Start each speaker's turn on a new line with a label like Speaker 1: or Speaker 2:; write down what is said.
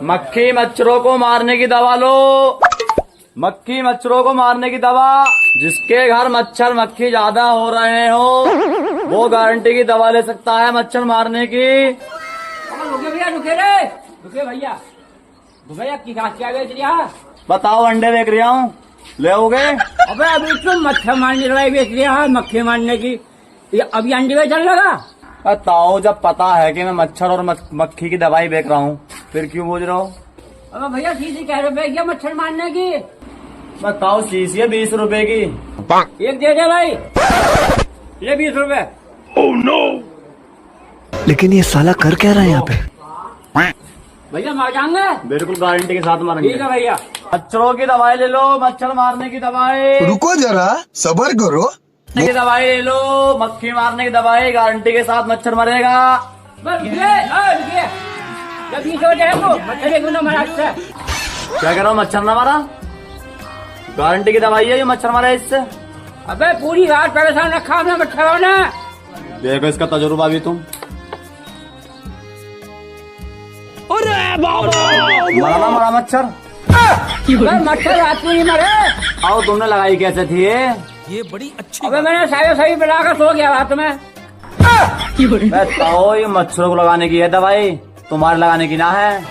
Speaker 1: मक्खी मच्छरों को मारने की दवा लो। मक्खी मच्छरों को मारने की दवा। जिसके घर मच्छर मक्खी ज्यादा हो रहे हो वो गारंटी की दवा ले सकता है मच्छर मारने की।
Speaker 2: रुके भैया, रुके रे, रुके भैया, भैया की क्या बेच रहा?
Speaker 1: बताओ, अंडे देख रहा हूँ, ले आओगे?
Speaker 2: अबे अभी तुम मच्छर मारने की दवाई बेच रहा है, मक्खी मारने की, ये अभी अंडे बेचने लगा?
Speaker 1: बताओ, जब पता है कि मैं मच्छर और मक्खी की दवाई बेच रहा हूँ फिर क्यों पूछ रहे हो?
Speaker 2: अबे भैया सीधी कह रहे क्या मच्छर मारने की?
Speaker 1: बताओ, शीशी है 20 रुपए की,
Speaker 2: एक दे दे भाई, ये 20 रुपए।
Speaker 3: Oh no!
Speaker 4: लेकिन ये साला कर क्या रहा है यहाँ पे?
Speaker 2: भैया मार जाएंगे?
Speaker 1: बिल्कुल गारंटी के साथ मारेंगे।
Speaker 2: ठीक है भैया।
Speaker 1: मच्छरों की दवाई ले लो, मच्छर मारने की दवाई।
Speaker 5: रुको जरा, सबर करो।
Speaker 1: की दवाई ले लो, मक्खी मारने की दवाई, गारंटी के साथ मच्छर मरेगा।
Speaker 2: रुकिए, जब 20 हो जाए तो मच्छर क्यों ना मारा इससे?
Speaker 1: क्या कह रहा हूँ, मच्छर ना मारा? गारंटी की दवाई है, ये मच्छर मारा है इससे।
Speaker 2: अबे पूरी रात परेशान रखा हमने मच्छरों ने।
Speaker 1: देखो इसका तजुर्बा भी तुम। मरा ना मरा मच्छर?
Speaker 2: मच्छर रात को नहीं मरे।
Speaker 1: आओ, तुमने लगाई कैसे थी
Speaker 3: ये बड़ी अच्छी
Speaker 2: अबे मैंने सही बनाकर सो गया रात में।
Speaker 1: बताओ, ये मच्छरों को लगाने की है दवाई, तुम्हारे लगाने की ना है।